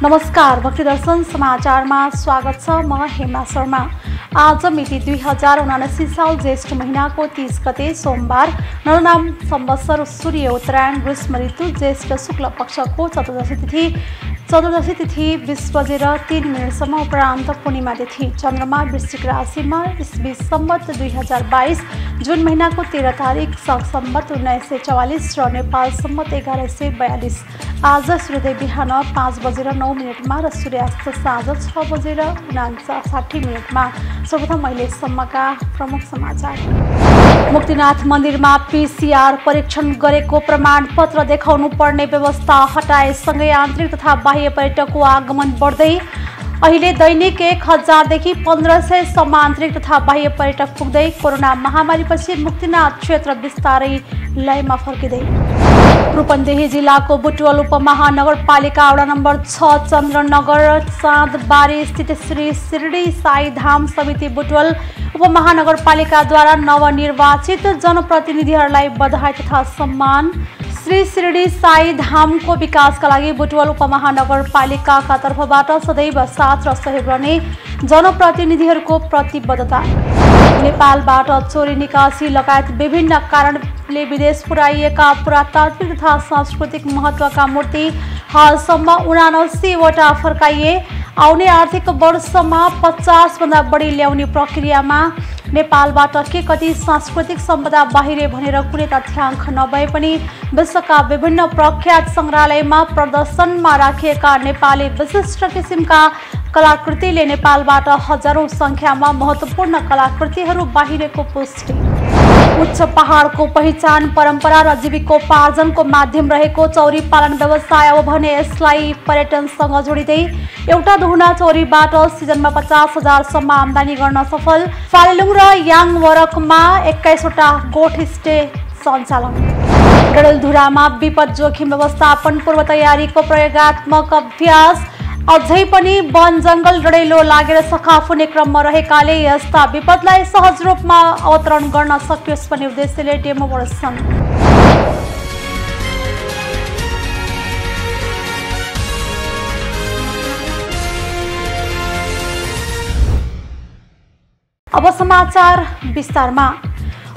नमस्कार, भक्ति दर्शन समाचारमा स्वागत छ। म हेमा शर्मा। आज मिति 2079 साल ज्येष्ठ महिनाको 30 गते सोमबार, नरनाम संवत्सर सूर्य उत्तरायण ग्रीष्म ऋतु ज्येष्ठ शुक्ल पक्षको चतुर्दशी तिथि 20:03 उपरान्त पूर्णिमा तिथि। चन्द्रमा वृश्चिक राशिमा इस्वी सम्वत 2022 जुन महिनाको 13 तारिक सम्वत 1944 र नेपाल सम्वत 1142। आज सूर्योदय बिहान 5:09 र सूर्यास्त साँझ 6:59 सर्वप्रथम अहिलेसम्मका प्रमुख समाचार। मुक्तिनाथ मन्दिरमा पीसीआर परीक्षण गरेको प्रमाणपत्र देखाउनु पर्ने व्यवस्था हटाएसँगै आन्तरिक तथा बाह्य पर्यटकको आगमन बढ्दै अहिले दैनिक 1000 देखि 1500 सम्म आन्तरिक तथा बाह्य पर्यटक पुग्दै कोरोना महामारीपछि मुक्तिनाथ क्षेत्र बिस्तारै लयमा फर्किँदै। रूपन्देही जिल्लाको बुटवल उपमहानगरपालिका वडा नम्बर 6 चन्द्रनगर चाँदबारी स्थित श्री शिरडी साई धाम समिति बुटवल उपमहानगरपालिकाद्वारा नवनिर्वाचित जनप्रतिनिधिहरूलाई बधाई तथा सम्मान। श्री शिरडी साई धामको विकासका लागि बुटवल उपमहानगरपालिकाका तर्फबाट सदैव साथ र सहयोग गर्ने जनप्रतिनिधिहरूको प्रतिबद्धता। नेपालबाट चोरी निकासी लगायत विभिन्न कारणले विदेश पुर्याइएका पुरातात्विक तथा सांस्कृतिक महत्त्वका मूर्ति हालसम्म 79वटा फर्काइए। आउने आर्थिक वर्षमा 50 भन्दा बढी ल्याउने प्रक्रियामा नेपालबाट के कति सांस्कृतिक सम्पदा बाहिरे भनेर कुनै तथ्याङ्क नभए पनि विश्वका विभिन्न प्रख्यात सङ्ग्रहालयमा प्रदर्शनमा राखिएका नेपाली विशिष्ट किसिमका कलाकृतिले नेपालबाट हजारौं सङ्ख्यामा महत्त्वपूर्ण कलाकृतिहरू बाहिरेको पुष्टि। उच्च पहाडको पहिचान परम्परा र जीविकोपार्जनको माध्यम रहेको चौरी पालन व्यवसाय अब भने यसलाई पर्यटनसँग जोडिँदै एउटा धुना चौरीबाट सिजनमा 50,000 सम्म आम्दानी गर्न सफल। फालेलुङ र याङवरकमा 21वटा गोठ स्टे सञ्चालन। डडेलधुरामा विपद जोखिम व्यवस्थापन पूर्व तयारीको प्रयोगात्मक अभ्यास। अझै पनि वन जङ्गल डढेलो लागेर सखाफ हुने क्रममा रहेकाले यस्ता विपदलाई सहज रूपमा अवतरण गर्न सकियोस् भन्ने उद्देश्यले डेमो प्रदर्शन। अब समाचार विस्तारमा।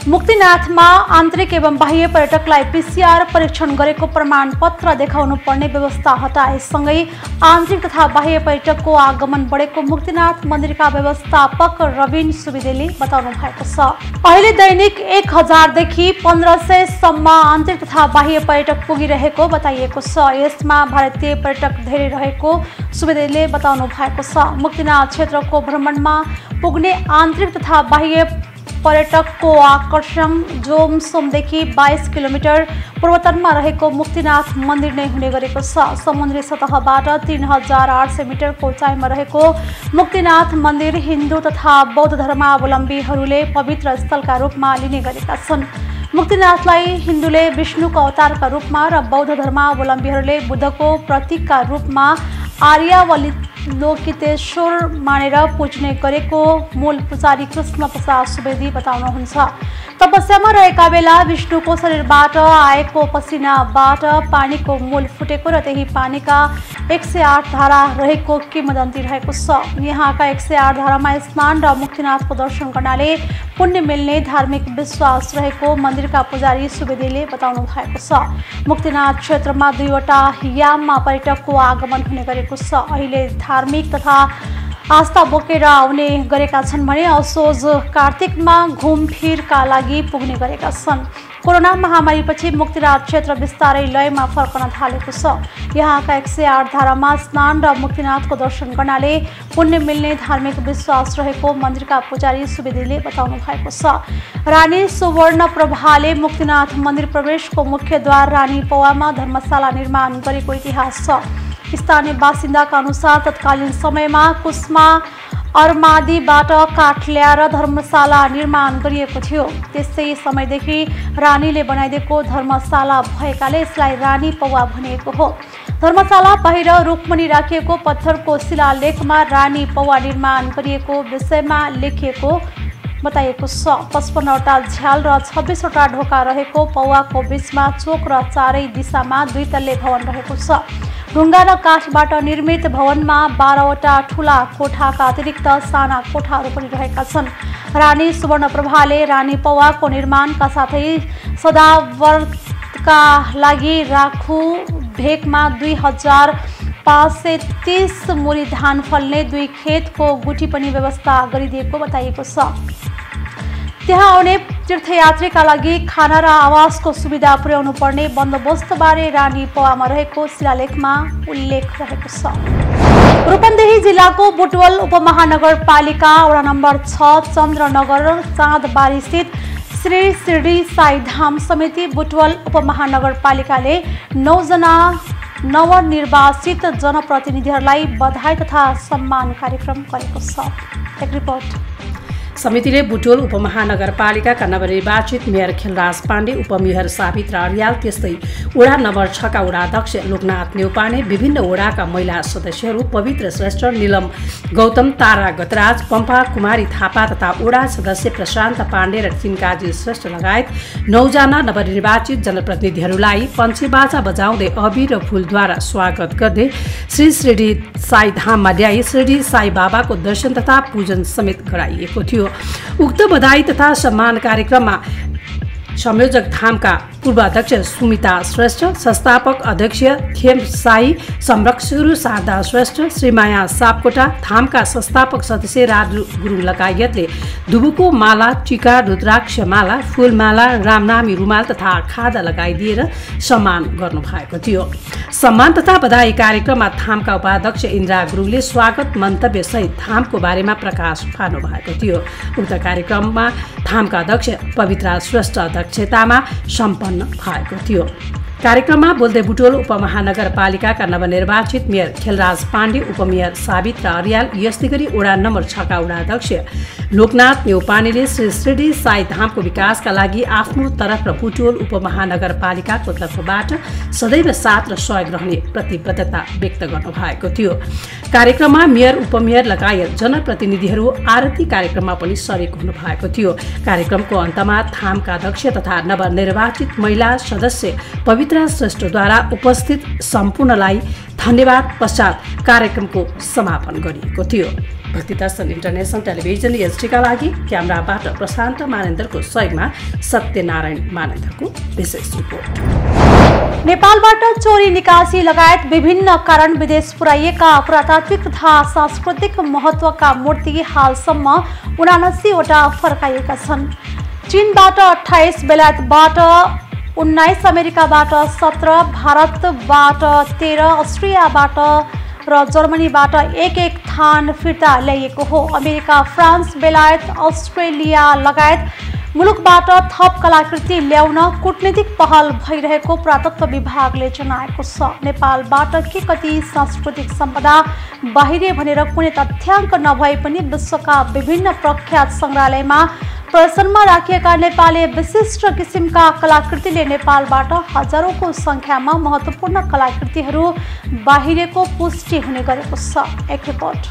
मुक्तिनाथमा आन्तरिक एवं बाह्य पर्यटकलाई पीसीआर परीक्षण गरेको प्रमाणपत्र देखाउनु पर्ने व्यवस्था हटाएसँगै आन्तरिक तथा बाह्य पर्यटकको आगमन बढेको मुक्तिनाथ मन्दिरका व्यवस्थापक रविन सुवेदीले बताउनु भएको छ। अहिले दैनिक 1000 देखि 1500 सम्म आन्तरिक तथा बाह्य पर्यटक पुगिरहेको बताइएको छ। यसमा भारतीय पर्यटक धेरै रहेको सुवेदीले बताउनु भएको छ। मुक्तिनाथ क्षेत्रको भ्रमणमा पुग्ने आन्तरिक तथा बाह्य पर्यटकको आकर्षण जोमसोमदेखि 22 किलोमिटर पूर्वतरमा रहेको मुक्तिनाथ मन्दिर नै हुने गरेको छ। समुद्री सतहबाट 3800 मिटरको उचाइमा रहेको मुक्तिनाथ मन्दिर हिन्दू तथा बौद्ध धर्मावलम्बीहरूले पवित्र स्थलका रूपमा लिने गरेका छन्। मुक्तिनाथलाई हिन्दूले विष्णुको अवतारका रूपमा र बौद्ध धर्मावलम्बीहरूले बुद्धको प्रतीकका रूपमा आर्यावलोकितेश्वर मानेर पूजने गरेको मूल पुजारी कृष्ण प्रसाद सुवेदी बताउनुहुन्छ। तपस्यामा रहेका बेला विष्णुको शरीरबाट आएको पसिनाबाट पानीको मूल फुटेको र त्यही पानीका 108 धारा रहेको किंवदन्ती रहेको छ। यहाँका 108 धारामा स्नान र मुक्तिनाथको दर्शन गर्नाले पुण्य मिल्ने धार्मिक विश्वास रहेको मन्दिरका पुजारी सुवेदीले बताउनु भएको छ। मुक्तिनाथ क्षेत्रमा 2वटा याममा पर्यटकको आगमन हुने गरेको छ। अहिले धार्मिक तथा आस्था बोकेर आउने गरेका छन् भने असोज कार्तिकमा घुमफिरका लागि पुग्ने गरेका छन्। कोरोना महामारीपछि मुक्तिनाथ क्षेत्र बिस्तारै लयमा फर्कन थालेको छ। यहाँका 108 धारामा स्नान र मुक्तिनाथको दर्शन गर्नाले पुण्य मिल्ने धार्मिक विश्वास रहेको मन्दिरका पुजारी सुवेदीले बताउनु भएको छ। रानी सुवर्ण प्रभाले मुक्तिनाथ मन्दिर प्रवेशको मुख्यद्वार रानी पौवामा धर्मशाला निर्माण गरेको इतिहास छ। स्थानीय बासिन्दाका अनुसार तत्कालीन समयमा कुस्मा अरमादीबाट काठ ल्याएर धर्मशाला निर्माण गरिएको थियो। त्यसै समयदेखि रानीले बनाइदिएको धर्मशाला भएकाले यसलाई रानी पौवा भनिएको हो। धर्मशाला बाहिर रुखमुनि राखिएको पत्थरको शिलालेखमा रानी पौवा निर्माण गरिएको विषयमा लेखिएको बताइएको छ। 55वटा झ्याल र 26वटा ढोका रहेको पौवाको बीचमा चोक र चारै दिशामा 2 तल्ले भवन रहेको छ। ढुङ्गा र काठबाट निर्मित भवनमा 12वटा ठूला कोठाका अतिरिक्त साना कोठाहरू पनि रहेका छन्। रानी सुवर्णप्रभाले रानी पौवाको निर्माणका साथै सदावर्तका लागि राखु भेकमा 2530 मुरी धान फल्ने 2 खेतको गुठी पनि व्यवस्था गरिदिएको बताइएको छ। त्यहाँ आउने तीर्थयात्रीका लागि खाना र आवासको सुविधा पुर्याउनु पर्ने बन्दोबस्तबारे रानी पौवामा रहेको शिलालेखमा उल्लेख रहेको छ। रूपन्देही जिल्लाको बुटवल उपमहानगरपालिका वडा नम्बर 6 चन्द्रनगर चाँदबारी स्थित श्री शिरडी साई धाम समिति बुटवल उपमहानगरपालिकाले 9 जना नवनिर्वाचित जनप्रतिनिधिहरूलाई बधाई तथा सम्मान कार्यक्रम गरेको छ। एक रिपोर्ट। समितिले बुटवल उपमहानगरपालिकाका नवनिर्वाचित मेयर खेलराज पाण्डे, उपमेयर सावित्र अर्याल, त्यस्तै वडा नम्बर 6 का वडाध्यक्ष लोकनाथ न्यौपाने, विभिन्न वडाका महिला सदस्यहरू पवित्र श्रेष्ठ, नीलम गौतम, तारा गतराज, पम्पा कुमारी थापा तथा वडा सदस्य प्रशान्त पाण्डे र चिनकाजी श्रेष्ठ लगायत 9 जना नवनिर्वाचित जनप्रतिनिधिहरूलाई पञ्चेबाजा बजाउँदै अबीर र फूलद्वारा स्वागत गर्दै श्री शिरडी साई धाममा ल्याई शिरडी साई बाबाको दर्शन तथा पूजन समेत गराइएको थियो। उक्त बधाई तथा सम्मान कार्यक्रममा संयोजक धामका पूर्वाध्यक्ष सुमिता श्रेष्ठ, संस्थापक अध्यक्ष खेम साई, संरक्षक शारदा श्रेष्ठ, श्रीमाया सापकोटा, धामका संस्थापक सदस्य राजु गुरुङ लगायतले दुबुको माला, टीका, रुद्राक्ष माला, फूलमाला, रामनामी रुमाल तथा खादा लगाइदिएर सम्मान गर्नुभएको थियो। सम्मान तथा बधाई कार्यक्रममा धामका उपाध्यक्ष इन्द्रा गुरुङले स्वागत मन्तव्य सहित धामको बारेमा प्रकाश पार्नु भएको थियो। उक्त कार्यक्रममा धामका अध्यक्ष पवित्रा श्रेष्ठ अध्यक्षतामा सम्पन्न भएको थियो। कार्यक्रममा बोल्दै बुटवल उपमहानगरपालिकाका नवनिर्वाचित मेयर खेलराज पाण्डे, उपमेयर सावित्र अर्याल, यस्तै गरी वडा नम्बर 6 का वडाध्यक्ष लोकनाथ न्यौपानेले श्री शिरडी साई धामको विकासका लागि आफ्नो तरफ र बुटवल उपमहानगरपालिकाको तर्फबाट सदैव साथ र सहयोग रहने प्रतिबद्धता व्यक्त गर्नुभएको थियो। कार्यक्रममा मेयर, उपमेयर लगायत जनप्रतिनिधिहरू आरती कार्यक्रममा पनि सरेक हुनुभएको थियो। कार्यक्रमको अन्तमा धामका अध्यक्ष तथा नवनिर्वाचित महिला सदस्य पवित्रा श्रेष्ठद्वारा उपस्थित सम्पूर्णलाई धन्यवाद पश्चात कार्यक्रमको समापन गरिएको थियो। भक्ति दर्शन इन्टरनेसनल टेलिभिजन एचडीका लागि क्यामेराबाट प्रशान्त मानेन्द्रको सहयोगमा सत्यनारायण मानेन्द्रको विशेष रिपोर्ट। नेपालबाट चोरी निकासी लगायत विभिन्न कारण विदेश पुर्याइएका पुरातात्विक तथा सांस्कृतिक महत्त्वका मूर्ति हालसम्म 79 वटा फर्काइएका छन्। चीनबाट 28, बेलायतबाट 19, अमेरिकाबाट 17, भारतबाट 13, अस्ट्रियाबाट र जर्मनीबाट 1-1 थान फिर्ता ल्याइएको हो। अमेरिका, फ्रान्स, बेलायत, अस्ट्रेलिया लगायत मुलुकबाट थप कलाकृति ल्याउन कूटनीतिक पहल भइरहेको पुरातत्व विभागले जनाएको छ। नेपालबाट के कति सांस्कृतिक सम्पदा बाहिरिए भनेर कुनै तथ्याङ्क नभए पनि विश्वका विभिन्न प्रख्यात सङ्ग्रहालयमा प्रदर्शनमा राखिएका नेपाली विशिष्ट किसिमका कलाकृतिले नेपालबाट हजारौंको सङ्ख्यामा महत्त्वपूर्ण कलाकृतिहरू बाहिरिएको पुष्टि हुने गरेको छ। एक रिपोर्ट।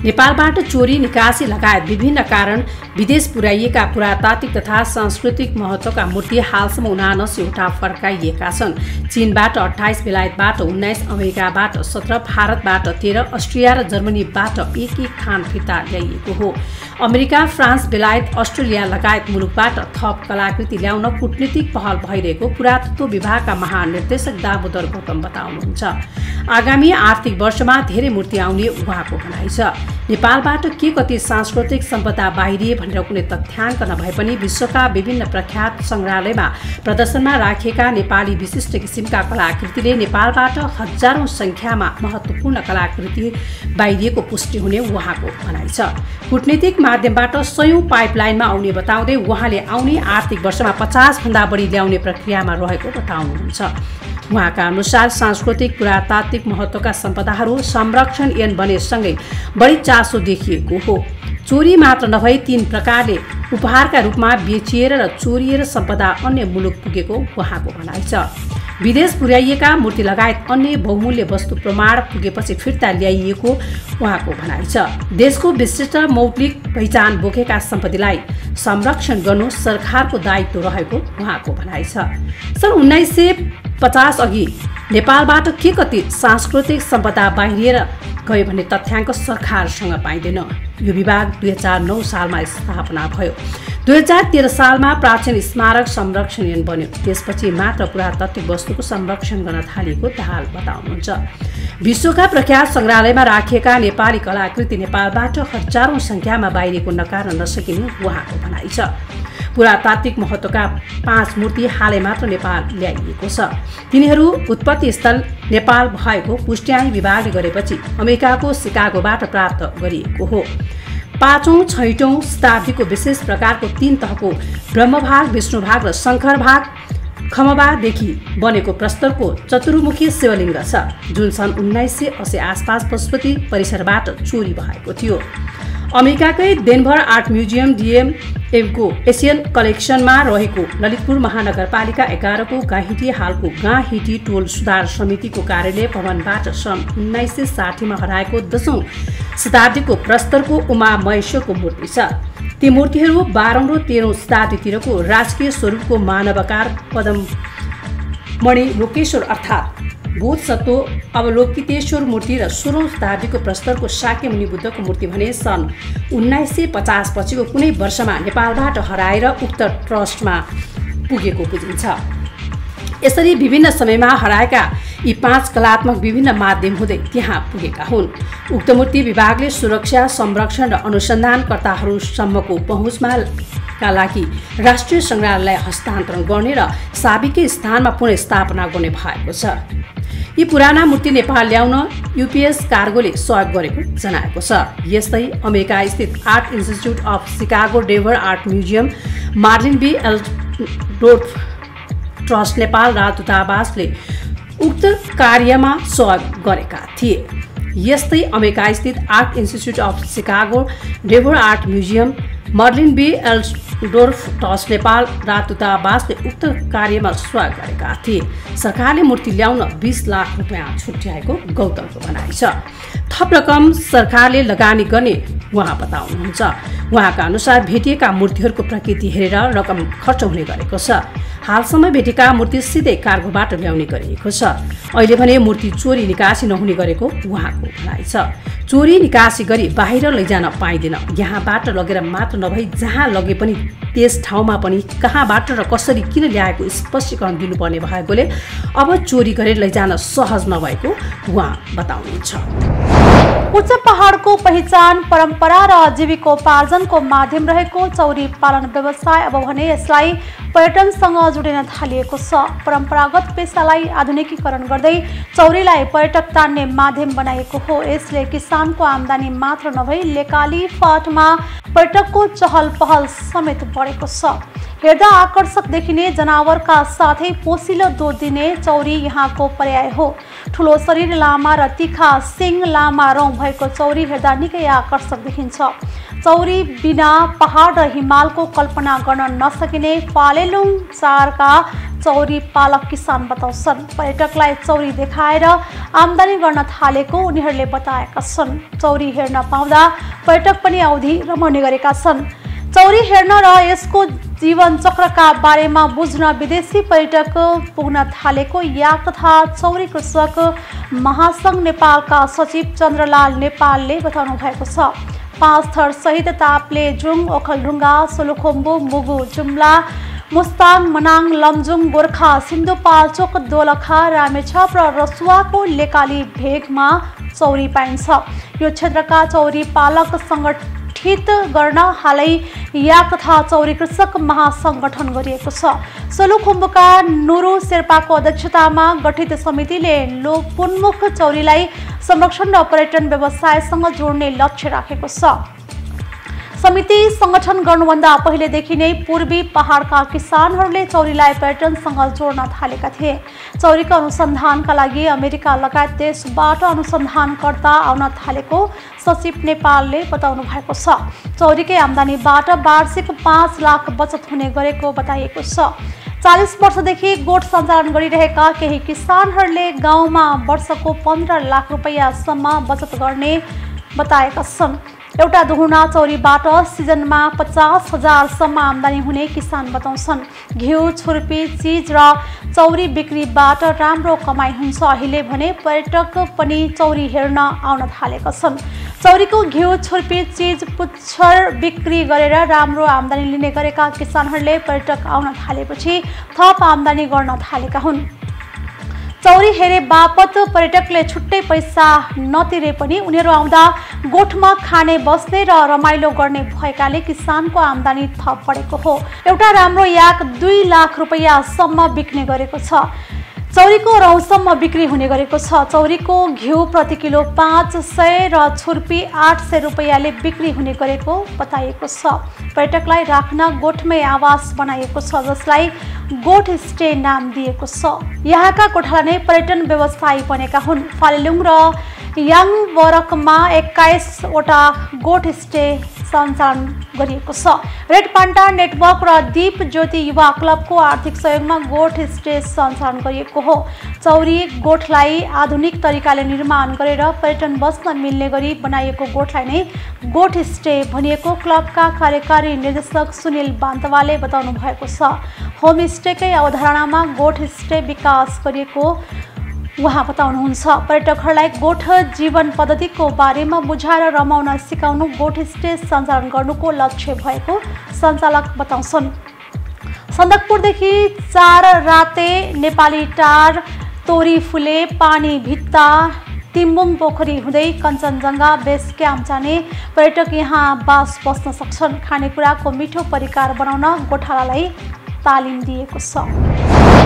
नेपालबाट चोरी निकासी लगायत विभिन्न कारण विदेश पुर्याइएका पुरातात्विक तथा सांस्कृतिक महत्त्वका मूर्ति हालसम्म 79 वटा फर्काइएका छन्। चीनबाट 28, बेलायतबाट 19, अमेरिकाबाट 17, भारतबाट 13, अस्ट्रिया र जर्मनीबाट 1-1 थान फिर्ता ल्याइएको हो। अमेरिका, फ्रान्स, बेलायत, अस्ट्रेलिया लगायत मुलुकबाट थप कलाकृति ल्याउन कूटनीतिक पहल भइरहेको पुरातत्व विभागका महानिर्देशक दामोदर गौतम बताउनुहुन्छ। आगामी आर्थिक वर्षमा धेरै मूर्ति आउने उहाँको भनाइ छ। नेपालबाट के कति सांस्कृतिक सम्पदा बाहिरिए भनेर कुनै तथ्याङ्क नभए पनि विश्वका विभिन्न प्रख्यात सङ्ग्रहालयमा प्रदर्शनमा राखिएका नेपाली विशिष्ट किसिमका कलाकृतिले नेपालबाट हजारौं सङ्ख्यामा महत्त्वपूर्ण कलाकृति बाहिरिएको पुष्टि हुने उहाँको भनाइ छ। कूटनीतिक माध्यमबाट 100औं पाइपलाइनमा आउने बताउँदै उहाँले आउने आर्थिक वर्षमा 50 भन्दा बढी ल्याउने प्रक्रियामा रहेको बताउनुहुन्छ। उहाँका अनुसार सांस्कृतिक पुरातात्विक महत्त्वका सम्पदाहरू संरक्षण ऐन बनेसँगै बढी चासो देखिएको हो। चोरी मात्र नभई 3 प्रकारले उपहारका रूपमा बेचिएर र चोरिएर सम्पदा अन्य मुलुक पुगेको उहाँको भनाइ छ। विदेश पुर्याइएका मूर्ति लगायत अन्य बहुमूल्य वस्तु प्रमाण पुगेपछि फिर्ता ल्याइएको उहाँको भनाइ छ। देशको विशिष्ट मौलिक पहिचान बोकेका सम्पत्तिलाई संरक्षण गर्नु सरकारको दायित्व रहेको उहाँको भनाइ छ। सन् 1950 अघि नेपालबाट के कति सांस्कृतिक सम्पदा बाहिरिएर गयो भन्ने तथ्याङ्क सरकारसँग पाइँदैन। यो विभाग 2009 सालमा स्थापना भयो। 2013 सालमा प्राचीन स्मारक संरक्षण ऐन बन्यो। त्यसपछि मात्र पुरातात्विक वस्तुको संरक्षण गर्न थालिएको दाहाल बताउनुहुन्छ। विश्वका प्रख्यात सङ्ग्रहालयमा राखिएका नेपाली कलाकृति नेपालबाट हजारौं सङ्ख्यामा बाहिरिएको नकार्न नसकिने उहाँको भनाइ छ। पुरातात्विक महत्त्वका 5 मूर्ति हालै मात्र नेपाल ल्याइएको छ। तिनीहरू उत्पत्ति स्थल नेपाल भएको पुष्ट्याउने विभागले गरेपछि अमेरिकाको सिकागोबाट प्राप्त गरिएको हो। 5औं 6औं शताब्दीको विशेष प्रकारको 3 तहको ब्रह्मभाग, विष्णुभाग र शङ्कर भाग खमबादेखि बनेको प्रस्तरको चतुर्मुखी शिवलिङ्ग छ, जुन सन् 1980 आसपास पशुपति परिसरबाट चोरी भएको थियो। अमेरिकाकै डेनभर आर्ट म्युजियम डिएमएमको एसियन कलेक्सनमा रहेको ललितपुर महानगरपालिका 11 को गाहिटी हालको गाहिटी टोल सुधार समितिको कार्यालय भवनबाट सन् 1960 मा हराएको 10औं शताब्दीको प्रस्तरको उमा महेश्वरको मूर्ति छ। ती मूर्तिहरू 12औं र 13औं शताब्दीतिरको राजकीय स्वरूपको मानवाकार पदममणि लोकेश्वर अर्थात् बोधसत्व अवलोकितेश्वर मूर्ति र 16औं शताब्दीको प्रस्तरको शाक्यमुनि बुद्धको मूर्ति भने सन् 1950 पछिको कुनै वर्षमा नेपालबाट हराएर उक्त ट्रस्टमा पुगेको बुझिन्छ। यसरी विभिन्न समयमा हराएका यी 5 कलात्मक विभिन्न माध्यम हुँदै त्यहाँ पुगेका हुन्। उक्त मूर्ति विभागले सुरक्षा, संरक्षण र अनुसन्धानकर्ताहरूसम्मको पहुँचमा का लागि राष्ट्रिय सङ्ग्रहालय हस्तान्तरण गर्ने र साबिकै स्थानमा पुनर्स्थापना गर्ने भएको छ। यी पुराना मूर्ति नेपाल ल्याउन यूपीएस कार्गोले सहयोग गरेको जनाएको छ। यस्तै अमेरिका स्थित Art Institute of Chicago Denver Art Museum, Marilyn B Alsdorf Trust Nepal राजदूतावासले उक्त कार्यमा सहयोग गरेका थिए। यस्तै अमेरिका स्थित Art Institute of Chicago Denver Art Museum, Marilyn B Alsdorf Trust Nepal राजदूतावासले उक्त कार्यमा सहयोग गरेका थिए। सरकारले मूर्ति ल्याउन 20 लाख रुपियाँ छुट्याएको गौतमको भनाइ छ। थप रकम सरकारले लगानी गर्ने उहाँ बताउनुहुन्छ। उहाँका अनुसार भेटिएका मूर्तिहरूको प्रकृति हेरेर रकम खर्च हुने गरेको छ। हालसम्म भेटेका मूर्ति सिधै कार्गोबाट ल्याउने गरिएको छ। अहिले भने मूर्ति चोरी निकासी नहुने गरेको उहाँको भनाइ छ। चोरी निकासी गरी बाहिर लैजान पाइँदैन। यहाँबाट लगेर मात्र नभई जहाँ लगे पनि त्यस ठाउँमा पनि कहाँबाट र कसरी किन ल्याएको स्पष्टीकरण दिनुपर्ने भएकोले अब चोरी गरेर लैजान सहज नभएको उहाँ बताउनुहुन्छ। उच्च पहाडको पहिचान, परम्परा र जीविकोपार्जनको माध्यम रहेको चौरी पालन व्यवसाय अब भने यसलाई पर्यटनसँग जोडिन थालिएको छ। परम्परागत पेसालाई आधुनिकीकरण गर्दै चौरीलाई पर्यटक तान्ने माध्यम बनाइएको हो। यसले किसानको आम्दानी मात्र नभई लेकाली फाँटमा पर्यटकको चहल पहल समेत बढेको छ। हेर्दा आकर्षक देखिने जनावरका साथै पोसिलो दुध दिने चौरी यहाँको पर्याय हो। ठुलो शरीर, लामा र तीखा सिङ, लामा रौँ भएको चौरी हेर्दा निकै आकर्षक देखिन्छ। चौरी बिना पहाड र हिमालको कल्पना गर्न नसकिने फालेलुङ चारका चौरी पालक किसान बताउँछन्। पर्यटकलाई चौरी देखाएर आम्दानी गर्न थालेको उनीहरूले बताएका छन्। चौरी हेर्न पाउँदा पर्यटक पनि औधी रमाउने गरेका छन्। चौरी हेर्न र यसको जीवन चक्रका बारेमा बुझ्न विदेशी पर्यटक पुग्न थालेको याक तथा चौरी कृषक महासङ्घ नेपालका सचिव चन्द्रलाल नेपालले बताउनु भएको छ। 5 थर सहित ताप्लेजुङ, ओखलढुङ्गा, सोलुखुम्बु, मुगु, जुम्ला, मुस्ताङ, मनाङ, लमजुङ, गोर्खा, सिन्धुपाल्चोक, दोलखा, रामेछाप र रसुवाको लेकाली भेगमा चौरी पाइन्छ। यो क्षेत्रका चौरी पालक सङ्गठित गर्न हालै याक तथा चौरी कृषक महासङ्गठन गरिएको छ। सोलुखुम्बुका नुरु शेर्पाको अध्यक्षतामा गठित समितिले लोपोन्मुख चौरीलाई संरक्षण र पर्यटन व्यवसायसँग जोड्ने लक्ष्य राखेको छ। समिति संगठन गर्नुभन्दा पहिलेदेखि नै पूर्वी पहाडका किसानहरूले चौरीलाई पर्यटनसँग जोड्न थालेका थिए। चौरीको अनुसन्धानका लागि अमेरिका लगायत देशबाट अनुसन्धानकर्ता आउन थालेको सचिव नेपालले बताउनु भएको छ। चौरीकै आम्दानीबाट वार्षिक 5 लाख बचत हुने गरेको बताइएको छ। 40 वर्षदेखि गोठ सञ्चालन गरिरहेका केही किसानहरूले गाउँमा वर्षको 15 लाख रुपैयाँसम्म बचत गर्ने बताएका छन्। एउटा दुहुना चौरीबाट सिजनमा 50,000 सम्म आमदानी हुने किसान बताउँछन्। घिउ, छुर्पी, चीज र चौरी बिक्रीबाट राम्रो कमाइ हुन्छ। अहिले भने पर्यटक पनि चौरी हेर्न आउन थालेका छन्। चौरीको घिउ, छुर्पी, चीज, पुच्छर बिक्री गरेर राम्रो आमदानी लिने गरेका किसानहरूले पर्यटक आउन थालेपछि थप आमदानी गर्न थालेका हुन्। चौरी हेरे बापत पर्यटकले छुट्टै पैसा नतिरे पनि उनीहरू आउँदा गोठमा खाने, बस्ने र रमाइलो गर्ने भएकाले किसानको आमदानी थप बढेको हो। एउटा राम्रो याक 2 लाख रुपैयाँसम्म बिक्ने गरेको छ। चौरीको रौँसम्म बिक्री हुने गरेको छ। चौरीको घिउ प्रति किलो 500 र छुर्पी 800 रुपैयाँले बिक्री हुने गरेको बताइएको छ। पर्यटकलाई राख्न गोठमै आवास बनाइएको छ, जसलाई गोठ स्टे नाम दिएको छ। यहाँका गोठाला नै पर्यटन व्यवसायी बनेका हुन्। फालेलुङ र याङबरकमा 21 वटा गोठ स्टे सञ्चालन गरिएको छ। रेड पान्डा नेटवर्क र दीप ज्योति युवा क्लबको आर्थिक सहयोगमा गोठ स्टे सञ्चालन गरिएको हो। चौरी गोठलाई आधुनिक तरिकाले निर्माण गरेर पर्यटन बस्न मिल्ने गरी बनाइएको गोठलाई नै गोठ स्टे भनिएको क्लबका कार्यकारी निर्देशक सुनिल बान्तवाले बताउनु भएको छ। होमस्टेकै अवधारणामा गोठ स्टे विकास गरिएको उहाँ बताउनुहुन्छ। पर्यटकहरूलाई गोठ जीवन पद्धतिको बारेमा बुझाएर रमाउन सिकाउनु गोठ स्टे सञ्चालन गर्नुको लक्ष्य भएको सञ्चालक बताउँछन्। सन्दकपुरदेखि 4 राते नेपाली टार, तोरी फुले, पानी भित्ता, तिम्बुङ पोखरी हुँदै कञ्चनजङ्घा बेस क्याम्प जाने पर्यटक यहाँ बास बस्न सक्छन्। खानेकुराको मिठो परिकार बनाउन गोठालालाई तालिम दिएको छ।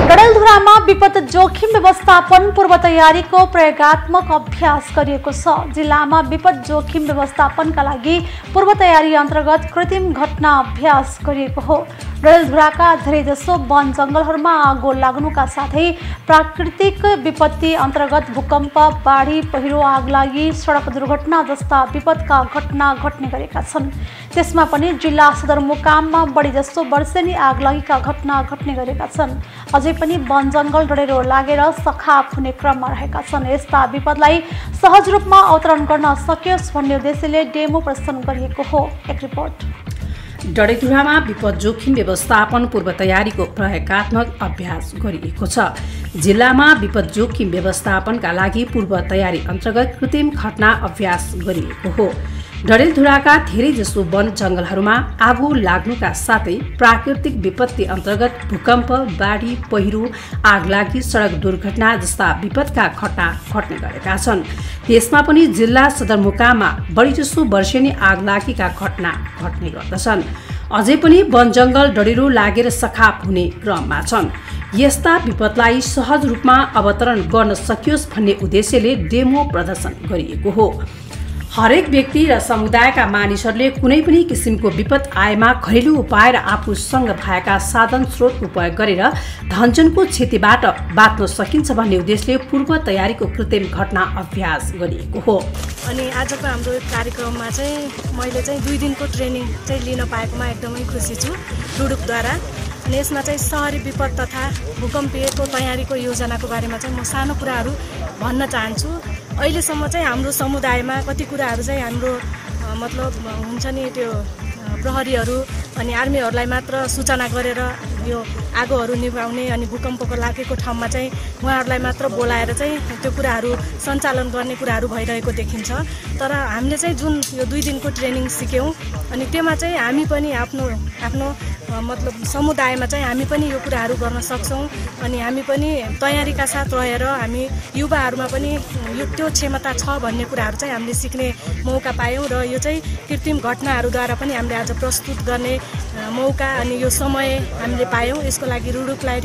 डडेलधुरामा विपद जोखिम व्यवस्थापन पूर्व तयारीको प्रयोगात्मक अभ्यास गरिएको छ। जिल्लामा विपद जोखिम व्यवस्थापनका लागि पूर्व तयारी अन्तर्गत कृत्रिम घटना अभ्यास गरिएको हो। डडेलधुराका धेरैजसो वन जङ्गलहरूमा आगो लाग्नुका साथै प्राकृतिक विपत्ति अन्तर्गत भूकम्प, बाढी, पहिरो, आगलागी, सडक दुर्घटना जस्ता विपदका घटना घट्ने गरेका छन्। त्यसमा पनि जिल्ला सदरमुकाममा बढीजसो वर्षेनी आगलागीका घटना घट्ने गरेका छन्। अझै पनि वन जङ्गल डढेरो लागेर सखाप हुने क्रममा रहेका छन्। यस्ता विपदलाई सहज रूपमा अवतरण गर्न सकियोस् भन्ने उद्देश्यले डेमो प्रदर्शन गरिएको हो। एक रिपोर्ट। डडेलधुरामा विपद जोखिम व्यवस्थापन पूर्व तयारीको प्रयोगात्मक अभ्यास गरिएको छ। जिल्लामा विपद जोखिम व्यवस्थापनका लागि पूर्व तयारी अन्तर्गत कृत्रिम घटना अभ्यास गरिएको हो। डडेलधुराका धेरैजसो वन जङ्गलहरूमा आगो लाग्नुका साथै प्राकृतिक विपत्ति अन्तर्गत भूकम्प, बाढी, पहिरो, आगलागी, सडक दुर्घटना जस्ता विपदका घटना घट्ने गरेका छन्। त्यसमा पनि जिल्ला सदरमुकाममा बढीजसो वर्षेनी आगलागीका घटना घट्ने गर्दछन्। अझै पनि वन जङ्गल डढेरो लागेर सखाप हुने क्रममा छन्। यस्ता विपदलाई सहज रूपमा अवतरण गर्न सकियोस् भन्ने उद्देश्यले डेमो प्रदर्शन गरिएको हो। हरेक व्यक्ति र समुदायका मानिसहरूले कुनै पनि किसिमको विपद आएमा घरेलु उपाय र आफूसँग भएका साधन स्रोत उपयोग गरेर धनजनको क्षतिबाट बाँच्न सकिन्छ भन्ने उद्देश्यले पूर्व तयारीको कृत्रिम घटना अभ्यास गरिएको हो। अनि आजको हाम्रो कार्यक्रममा चाहिँ मैले चाहिँ 2 दिनको ट्रेनिङ चाहिँ लिन पाएकोमा एकदमै खुसी छु डुडुकद्वारा। अनि यसमा चाहिँ सहरी विपद तथा भूकम्पीयको तयारीको योजनाको बारेमा चाहिँ म सानो कुराहरू भन्न चाहन्छु। अहिलेसम्म चाहिँ हाम्रो समुदायमा कति कुराहरू चाहिँ हाम्रो मतलब हुन्छ नि त्यो प्रहरीहरू अनि आर्मीहरूलाई मात्र सूचना गरेर यो आगोहरू निभाउने अनि भूकम्पको लागेको ठाउँमा चाहिँ उहाँहरूलाई मात्र बोलाएर चाहिँ त्यो कुराहरू सञ्चालन गर्ने कुराहरू भइरहेको देखिन्छ। तर हामीले चाहिँ जुन यो 2 दिनको ट्रेनिङ सिक्यौँ अनि त्यसमा चाहिँ हामी पनि आफ्नो मतलब समुदायमा चाहिँ हामी पनि यो कुराहरू गर्न सक्छौँ। अनि हामी पनि तयारीका साथ रहेर हामी युवाहरूमा पनि यो त्यो क्षमता छ भन्ने कुराहरू चाहिँ हामीले सिक्ने मौका पायौँ र यो चाहिँ कृत्रिम घटनाहरूद्वारा पनि हामीले आज प्रस्तुत गर्ने मौका अनि यो समय हामीले पायौँ। यसको लागि रुडुकलाई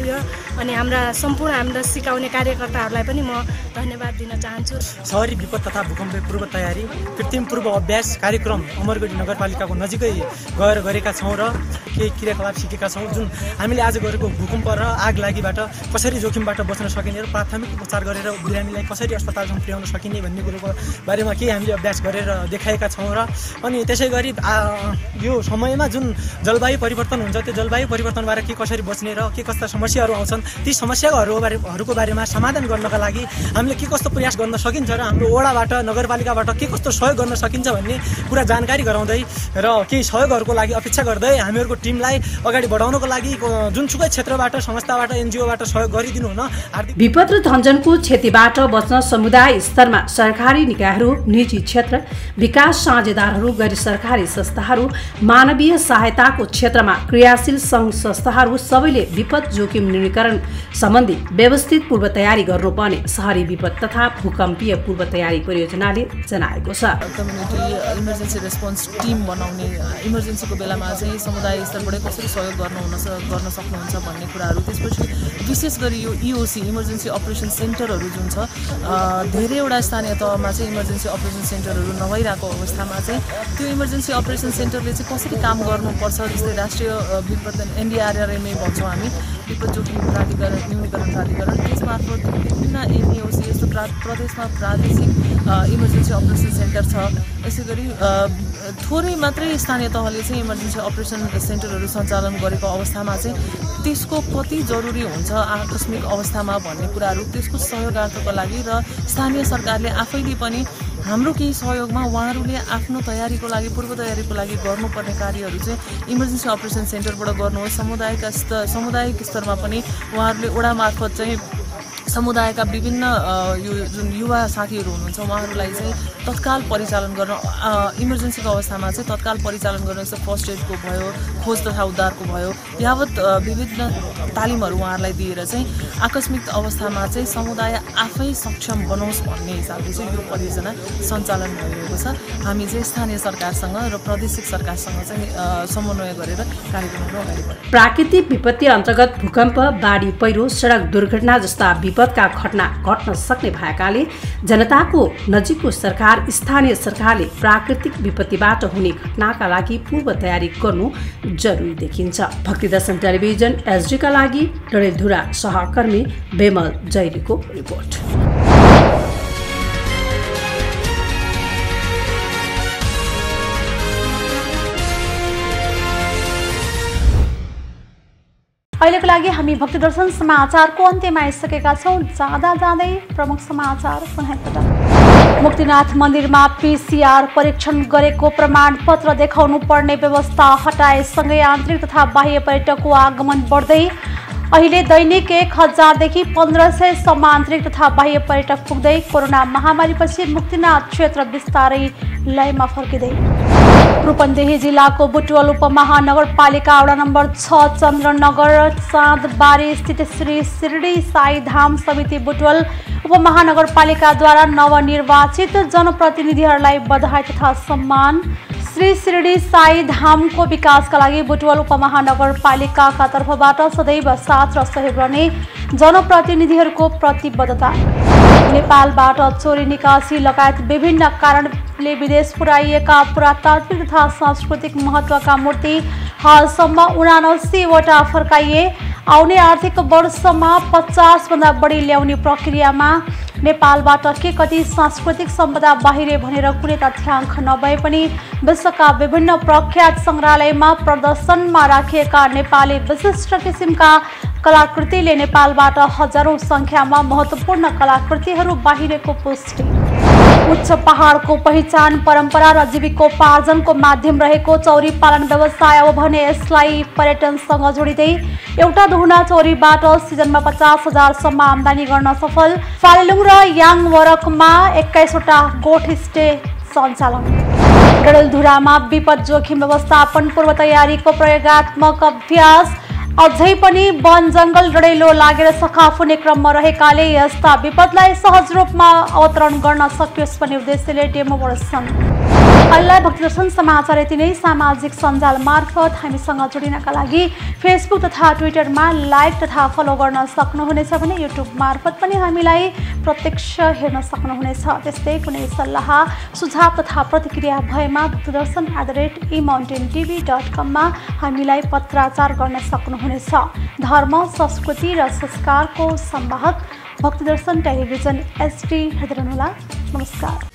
अनि सम्पूर्ण हाम्रा सिकाउने कार्यकर्ताहरूलाई पनि म धन्यवाद दिन चाहन्छु। सहरी विपद तथा भूकम्प पूर्व तयारी कृत्रिम पूर्व अभ्यास कार्यक्रम अमरगढी नगरपालिकाको नजिकै गएर गरेका छौँ र केही क्रियाकलाप सिकेका छौँ। जुन हामीले आज गरेको भूकम्प र आगलागीबाट कसरी जोखिमबाट बच्न सकिने र प्राथमिक उपचार गरेर बिरामीलाई कसरी अस्पतालसम्म पुर्याउन सकिने भन्ने कुरोको बारेमा केही हामीले अभ्यास गरेर देखाएका छौँ। र अनि त्यसै गरी यो समयमा जुन जलवायु परिवर्तन हुन्छ त्यो जलवायु परिवर्तनबाट के कसरी बच्ने र के कस्ता समस्याहरू आउँछन् ती समस्याहरूको बारेमा समाधान गर्नका लागि हामीले के कस्तो प्रयास गर्न सकिन्छ र हाम्रो वडाबाट नगरपालिकाबाट के कस्तो सहयोग गर्न सकिन्छ भन्ने कुरा जानकारी गराउँदै र केही सहयोगहरूको लागि अपेक्षा गर्दै हामीहरूको टिमलाई अगाडि बढाउनको लागि जुनसुकै क्षेत्रबाट संस्थाबाट एनजिओबाट सहयोग गरिदिनु हुन हार्दिक। विपद र धन्जनको क्षतिबाट बच्न समुदाय स्तरमा सरकारी निकायहरू, निजी क्षेत्र, विकास साझेदारहरू, गैर सरकारी संस्थाहरू, मानवीय सहायताको क्षेत्रमा क्रियाशील सङ्घ संस्थाहरू सबैले विपद जोखिम न्यूनीकरण सम्बन्धी व्यवस्थित पूर्व तयारी गर्नुपर्ने शहरी विपद तथा भूकम्पीय पूर्व तयारी परियोजनाले जनाएको छ। कम्युनिटी इमर्जेन्सी रेस्पोन्स टिम बनाउने, इमर्जेन्सीको बेलामा चाहिँ समुदाय स्तरबाट कसरी सहयोग गर्न सक्नुहुन्छ भन्ने कुराहरू, त्यसपछि विशेष गरी यो इओसी इमर्जेन्सी अपरेसन सेन्टरहरू जुन छ धेरैवटा स्थानीय तहमा चाहिँ इमर्जेन्सी अपरेसन सेन्टरहरू नभइरहेको अवस्थामा चाहिँ त्यो इमर्जेन्सी अपरेसन सेन्टरले चाहिँ कसरी काम गर्नुपर्छ, जस्तै राष्ट्रिय विपद एनडीआरआरएमए भन्छौँ हामी, विपद जोखिम प्राधिकरण न्यूनीकरण प्राधिकरण, त्यसमार्फत विभिन्न एनइओसी यस्तो प्रदेशमा प्रादेशिक इमर्जेन्सी अपरेसन सेन्टर छ। यसै गरी थोरै मात्रै स्थानीय तहले चाहिँ इमर्जेन्सी अपरेसन सेन्टरहरू सञ्चालन गरेको अवस्थामा चाहिँ त्यसको कति जरुरी हुन्छ आकस्मिक अवस्थामा भन्ने कुराहरू, त्यसको सहयोगार्थको लागि र स्थानीय सरकारले आफैले पनि हाम्रो केही सहयोगमा उहाँहरूले आफ्नो तयारीको लागि पूर्व तयारीको लागि गर्नुपर्ने कार्यहरू चाहिँ इमर्जेन्सी अपरेसन सेन्टरबाट गर्नुहोस्। सामुदायिक स्तरमा पनि उहाँहरूले वडा मार्फत चाहिँ समुदायका विभिन्न यो जुन युवा साथीहरू हुनुहुन्छ उहाँहरूलाई चाहिँ तत्काल परिचालन गर्न इमर्जेन्सीको अवस्थामा चाहिँ तत्काल परिचालन गर्न जस्तो फर्स्ट एडको भयो, खोज तथा उद्धारको भयो, यावत विभिन्न तालिमहरू उहाँहरूलाई दिएर चाहिँ आकस्मिक अवस्थामा चाहिँ समुदाय आफै सक्षम बनोस् भन्ने हिसाबले चाहिँ यो परियोजना सञ्चालन भइरहेको छ। हामी चाहिँ स्थानीय सरकारसँग र प्रादेशिक सरकारसँग चाहिँ समन्वय गरेर कार्यक्रमहरू अगाडि बढाउँछौँ। प्राकृतिक विपत्ति अन्तर्गत भूकम्प, बाढी पहिरो, सडक दुर्घटना जस्ता विपदका घटना घट्न सक्ने भएकाले जनताको नजिकको सरकार, स्थानीय सरकारले प्राकृतिक विपत्तिबाट हुने घटनाका लागि पूर्व तयारी गर्नु जरुरी देखिन्छ। भक्तिदर्शन टेलिभिजन एसडीका लागि डडेलधुरा सहकर्मी बेमल जैलीको रिपोर्ट। अहिलेको लागि हामी भक्तिदर्शन समाचारको अन्त्यमा आइसकेका छौँ। जाँदै प्रमुख समाचार पुनः एकपटक। मुक्तिनाथ मन्दिरमा पीसीआर परीक्षण गरेको प्रमाणपत्र देखाउनु पर्ने व्यवस्था हटाएसँगै आन्तरिक तथा बाह्य पर्यटकको आगमन बढ्दै अहिले दैनिक 1000 देखि 1500 सम्म आन्तरिक तथा बाह्य पर्यटक पुग्दै कोरोना महामारीपछि मुक्तिनाथ क्षेत्र बिस्तारै लयमा फर्किँदै। रूपन्देही जिल्लाको बुटवल उपमहानगरपालिका वडा नम्बर 6 चन्द्रनगर चाँदबारी स्थित श्री शिरडी साई धाम समिति बुटवल उपमहानगरपालिकाद्वारा नवनिर्वाचित जनप्रतिनिधिहरूलाई बधाई तथा सम्मान। श्री शिरडी साई धामको विकासका लागि बुटवल उपमहानगरपालिकाका तर्फबाट सदैव साथ र सहयोग गर्ने जनप्रतिनिधिहरूको प्रतिबद्धता। नेपालबाट चोरी निकासी लगायत विभिन्न कारणले विदेश पुर्याइएका पुरातात्विक तथा सांस्कृतिक महत्त्वका मूर्ति हालसम्म 79 वटा फर्काइए। आउने आर्थिक वर्षमा 50 भन्दा बढी ल्याउने प्रक्रियामा। नेपालबाट के कति सांस्कृतिक सम्पदा बाहिरे भनेर कुनै तथ्याङ्क नभए पनि विश्वका विभिन्न प्रख्यात सङ्ग्रहालयमा प्रदर्शनमा राखिएका नेपाली विशिष्ट किसिमका कलाकृतिले नेपालबाट हजारौं सङ्ख्यामा महत्त्वपूर्ण कलाकृतिहरू बाहिरेको पुष्टि। उच्च पहाडको पहिचान, परम्परा र जीविकोपार्जनको माध्यम रहेको चौरी पालन व्यवसाय अब भने यसलाई पर्यटनसँग जोडिँदै एउटा दुहुना चौरीबाट सिजनमा 50,000 सम्म आम्दानी गर्न सफल। फालेलुङ र याङवरकमा 21 वटा गोठ स्टे सञ्चालन। डडेलधुरामा विपद जोखिम व्यवस्थापन पूर्व तयारीको प्रयोगात्मक अभ्यास। अझै पनि वन जङ्गल डढेलो लागेर सखाफ हुने क्रममा रहेकाले यस्ता विपदलाई सहज रूपमा अवतरण गर्न सकियोस् भन्ने उद्देश्यले डेमो प्रदर्शन। अहिलेलाई भक्तिदर्शन समाचार यति नै। सामाजिक सञ्जाल मार्फत हामीसँग जोडिनका लागि फेसबुक तथा ट्विटरमा लाइक तथा फलो गर्न सक्नुहुनेछ भने युट्युब मार्फत पनि हामीलाई प्रत्यक्ष हेर्न सक्नुहुनेछ। त्यस्तै कुनै सल्लाह सुझाव तथा प्रतिक्रिया भएमा भक्तिदर्शन@emountaintv.com मा हामीलाई पत्राचार गर्न सक्नुहुनेछ। धर्म, संस्कृति र संस्कारको संवाहक भक्तिदर्शन टेलिभिजन एसडी हेर्नुहोला। नमस्कार।